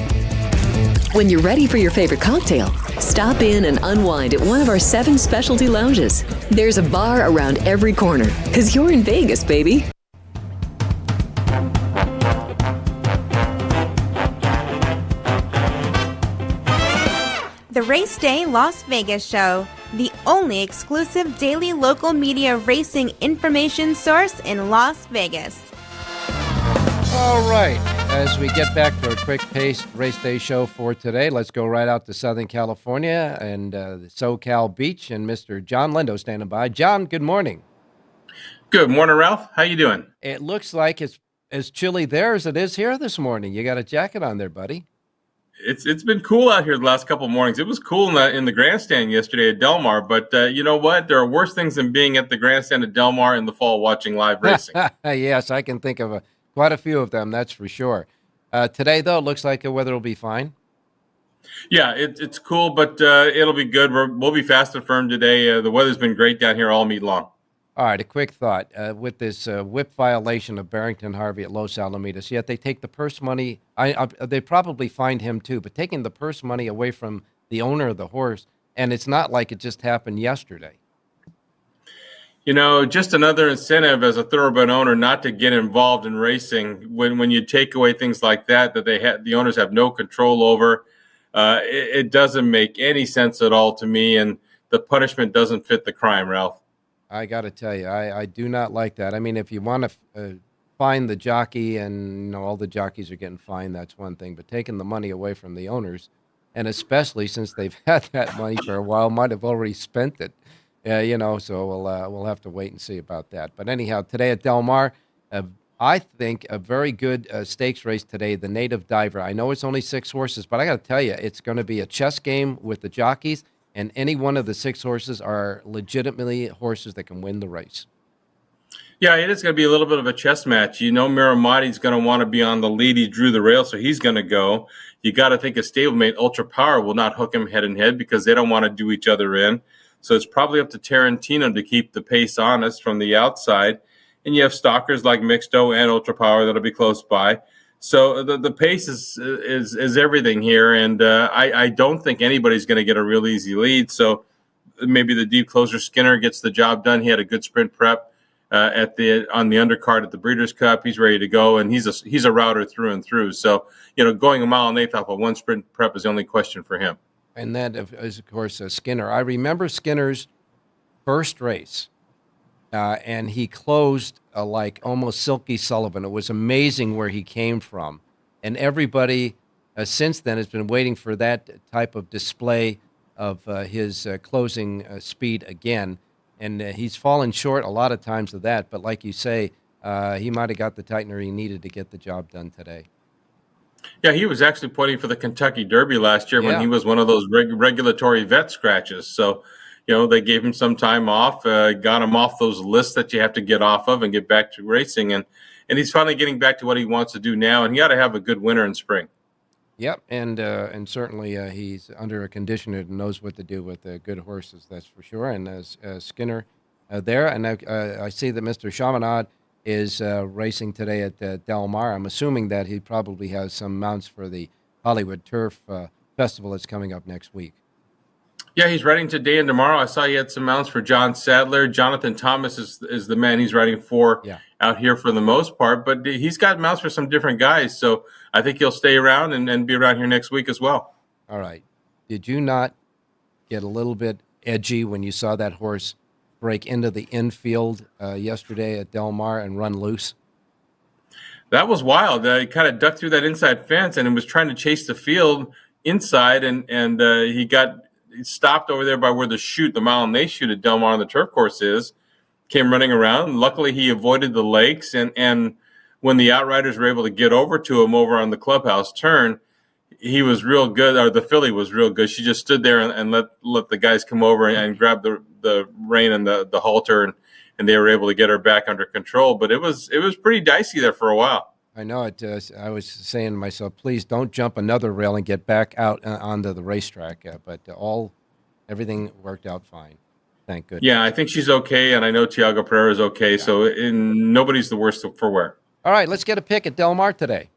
When you're ready for your favorite cocktail, stop in and unwind at one of our 7 specialty lounges. There's a bar around every corner, because you're in Vegas, baby. The Race Day Las Vegas Show, the only exclusive daily local media racing information source in Las Vegas. All right. As we get back to our quick-paced race day show for today, let's go right out to Southern California and the SoCal Beach, and Mr. John Lindo standing by. John, good morning. Good morning, Ralph. How you doing? It looks like it's as chilly there as it is here this morning. You got a jacket on there, buddy. It's been cool out here the last couple of mornings. It was cool in the grandstand yesterday at Del Mar, but you know what? There are worse things than being at the grandstand at Del Mar in the fall watching live racing. Yes, I can think of quite a few of them, that's for sure. Today, though, it looks like the weather will be fine. Yeah, it's cool, but it'll be good. We'll be fast and firm today. The weather's been great down here all meet long. All right, a quick thought. With this whip violation of Barrington Harvey at Los Alamitos, yet they take the purse money. They probably fined him too, but taking the purse money away from the owner of the horse, and it's not like it just happened yesterday. You know, just another incentive as a thoroughbred owner not to get involved in racing when you take away things like that the owners have no control over. It doesn't make any sense at all to me, and the punishment doesn't fit the crime, Ralph. I got to tell you, I do not like that. I mean, if you want to fine the jockey, and all the jockeys are getting fined, that's one thing. But taking the money away from the owners, and especially since they've had that money for a while, might have already spent it. So we'll have to wait and see about that. But anyhow, today at Del Mar, I think a very good stakes race today, the Native Diver. I know it's only 6 horses, but I got to tell you, it's going to be a chess game with the jockeys. And any one of the 6 horses are legitimately horses that can win the race. Yeah, it is going to be a little bit of a chess match. Miramati's going to want to be on the lead. He drew the rail, so he's going to go. You got to think a stablemate, Ultra Power, will not hook him head and head because they don't want to do each other in. So it's probably up to Tarantino to keep the pace honest from the outside. And you have stalkers like Mixto and Ultra Power that'll be close by. So the pace is everything here, and I don't think anybody's going to get a real easy lead. So maybe the deep closer Skinner gets the job done. He had a good sprint prep on the undercard at the Breeders' Cup. He's ready to go, and he's a router through and through. So going a mile and eighth off of one sprint prep is the only question for him. And that is, of course, Skinner. I remember Skinner's first race. And he closed like almost Silky Sullivan. It was amazing where he came from. And everybody since then has been waiting for that type of display of his closing speed again. And he's fallen short a lot of times of that. But like you say, he might have got the tightener he needed to get the job done today. Yeah, he was actually pointing for the Kentucky Derby last year when he was one of those regulatory vet scratches. So, they gave him some time off, got him off those lists that you have to get off of and get back to racing. And he's finally getting back to what he wants to do now. And he ought to have a good winter and spring. Yep. And certainly he's under a conditioner and knows what to do with good horses. That's for sure. And Skinner there. And I see that Mr. Chaminade is racing today at Del Mar. I'm assuming that he probably has some mounts for the Hollywood Turf Festival that's coming up next week. Yeah, he's riding today and tomorrow. I saw he had some mounts for John Sadler. Jonathan Thomas is the man he's riding for out here for the most part. But he's got mounts for some different guys. So I think he'll stay around and be around here next week as well. All right. Did you not get a little bit edgy when you saw that horse break into the infield yesterday at Del Mar and run loose? That was wild. He kind of ducked through that inside fence and was trying to chase the field inside, and he got stopped over there by where the mile and they shoot at Del Mar on the turf course is, came running around. Luckily, he avoided the lakes, and when the outriders were able to get over to him over on the clubhouse turn, he was real good, or the filly was real good. She just stood there and let the guys come over and grab the rein and the halter, and they were able to get her back under control. But it was pretty dicey there for a while. I know it. I was saying to myself, please don't jump another rail and get back out onto the racetrack. But everything worked out fine. Thank goodness. Yeah, I think she's okay, and I know Tiago Pereira is okay. Yeah. So nobody's the worst for wear. All right, let's get a pick at Del Mar today.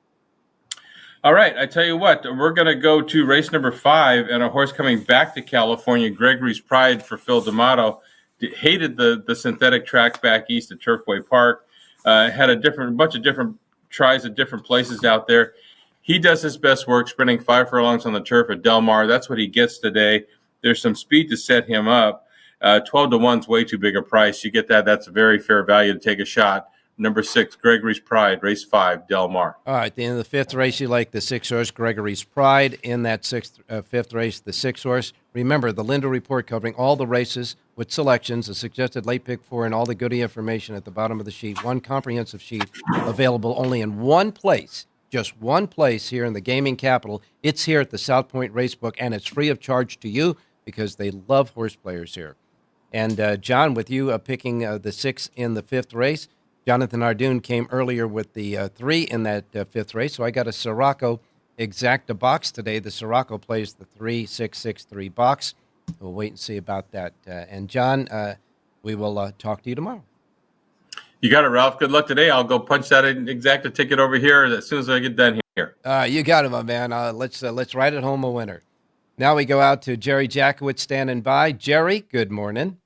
All right, I tell you what, we're going to go to race number 5, and a horse coming back to California, Gregory's Pride for Phil D'Amato. Hated the synthetic track back east at Turfway Park. Had a bunch of different tries at different places out there. He does his best work sprinting 5 furlongs on the turf at Del Mar. That's what he gets today. There's some speed to set him up. 12-1 is way too big a price. You get that. That's a very fair value to take a shot. number 6, Gregory's Pride, race 5, Del Mar. All right, in the 5th race, you like the 6 horse, Gregory's Pride. In that 5th race, the 6 horse. Remember, the Lindo report covering all the races with selections, a suggested late pick 4, and all the goodie information at the bottom of the sheet. One comprehensive sheet available only in one place, just one place here in the gaming capital. It's here at the South Point Racebook, and it's free of charge to you because they love horse players here. And John, with you picking the 6 in the 5th race, Jonathan Ardoon came earlier with the 3 in that 5th race. So I got a Siraco exacta box today. The Siraco plays the 3-6-6-3 box. We'll wait and see about that. And John, we will talk to you tomorrow. You got it, Ralph. Good luck today. I'll go punch that exacta ticket over here as soon as I get done here. You got it, my man. Let's write it home a winner. Now we go out to Jerry Jackowitz standing by. Jerry, good morning.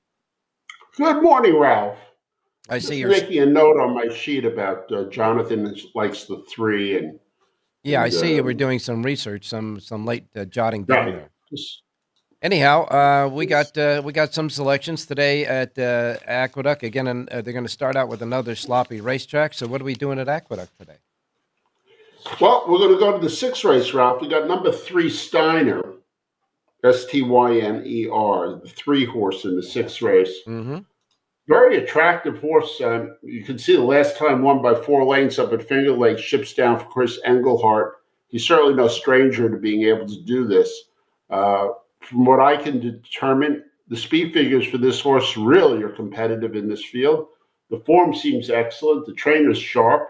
Good morning, Ralph. I see you're making a note on my sheet about Jonathan likes the 3 and. Yeah, I see you were doing some research, some late jotting down there. Anyhow, we got some selections today at Aqueduct again, and they're going to start out with another sloppy racetrack. So what are we doing at Aqueduct today? Well, we're going to go to the 6th race, Ralph. We got number 3 Steiner, Styner, the 3 horse in the 6th race. Mm-hmm. Very attractive horse. You can see the last time won by 4 lengths up at Finger Lakes, ships down for Chris Engelhart. He's certainly no stranger to being able to do this. From what I can determine, the speed figures for this horse really are competitive in this field. The form seems excellent. The trainer's sharp.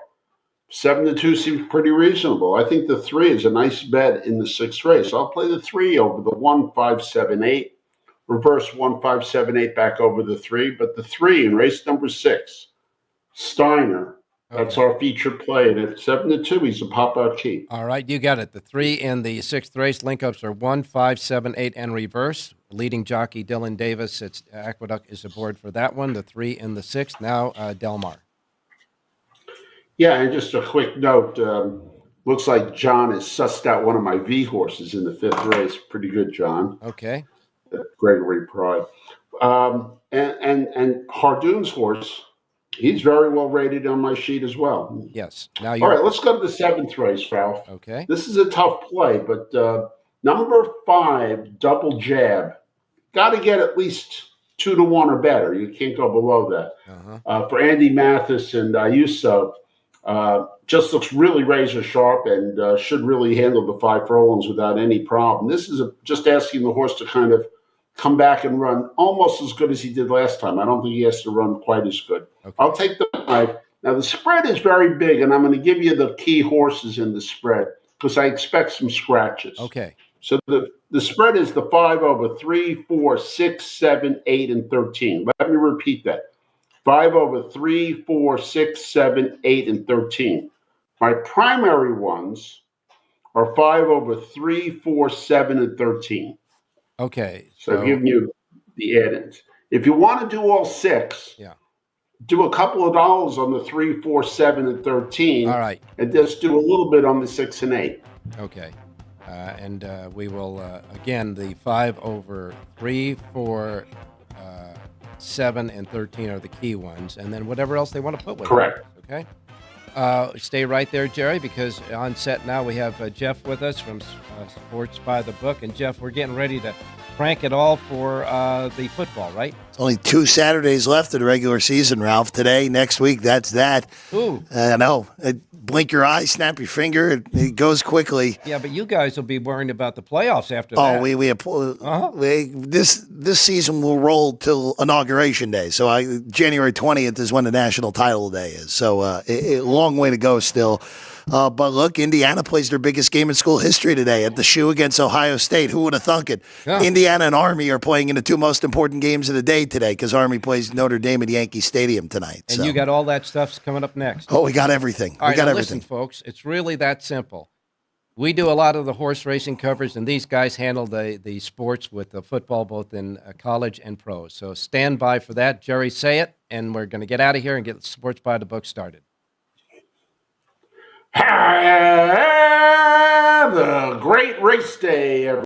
7-2 seems pretty reasonable. I think the 3 is a nice bet in the 6th race. I'll play the 3 over the 1-5-7-8. Reverse 1-5-7-8 back over the 3. But the 3 in race number 6, Steiner, that's our featured play. And at 7-2, he's a pop-out key. All right, you got it. The 3 in the 6th race link-ups are 1-5-7-8 and reverse. Leading jockey Dylan Davis at Aqueduct is aboard for that one. The 3 in the 6th. Now, Del Mar. Yeah, and just a quick note. Looks like John has sussed out one of my V horses in the 5th race. Pretty good, John. Okay. Gregory Pride. And Hardoon's horse, he's very well rated on my sheet as well. Yes. All right, let's go to the 7th race, Ralph. Okay. This is a tough play, but number 5, Double Jab. Got to get at least 2-1 or better. You can't go below that. Uh-huh. For Andy Mathis and Ayuso, just looks really razor sharp and should really handle the 5 furlongs without any problem. This is just asking the horse to kind of come back and run almost as good as he did last time. I don't think he has to run quite as good. Okay. I'll take the 5. Now, the spread is very big, and I'm going to give you the key horses in the spread because I expect some scratches. Okay. So the spread is the 5 over 3, 4, 6, 7, 8, and 13. Let me repeat that. 5 over 3, 4, 6, 7, 8, and 13. My primary ones are 5 over 3, 4, 7, and 13. Okay. So I've given you the add-ins. If you want to do all 6, do a couple of dollars on the 3, 4, 7, and 13. All right. And just do a little bit on the 6 and 8. Okay. And we will, again, the 5 over 3, 4, 7, and 13 are the key ones. And then whatever else they want to put with Correct. it. Okay. Stay right there, Jerry, because on set now we have Jeff with us from Sports by the Book. And, Jeff, we're getting ready to crank it all for the football, right? Only 2 Saturdays left of the regular season, Ralph. Today, next week, that's that. Ooh. I know. Blink your eye, snap your finger. It goes quickly. Yeah, but you guys will be worrying about the playoffs after that. This season will roll till Inauguration Day. So January 20th is when the national title day is. So a long way to go still. But look, Indiana plays their biggest game in school history today at the Shoe against Ohio State. Who would have thunk it? Yeah. Indiana and Army are playing in the 2 most important games of the day today because Army plays Notre Dame at Yankee Stadium tonight. And you got all that stuff coming up next. Oh, we got everything. All right, we got Listen, everything. folks, it's really that simple. We do a lot of the horse racing coverage, and these guys handle the sports with the football, both in college and pros. So stand by for that. Jerry, say it, and we're going to get out of here and get Sports by the Book started. Have a great race day, everyone.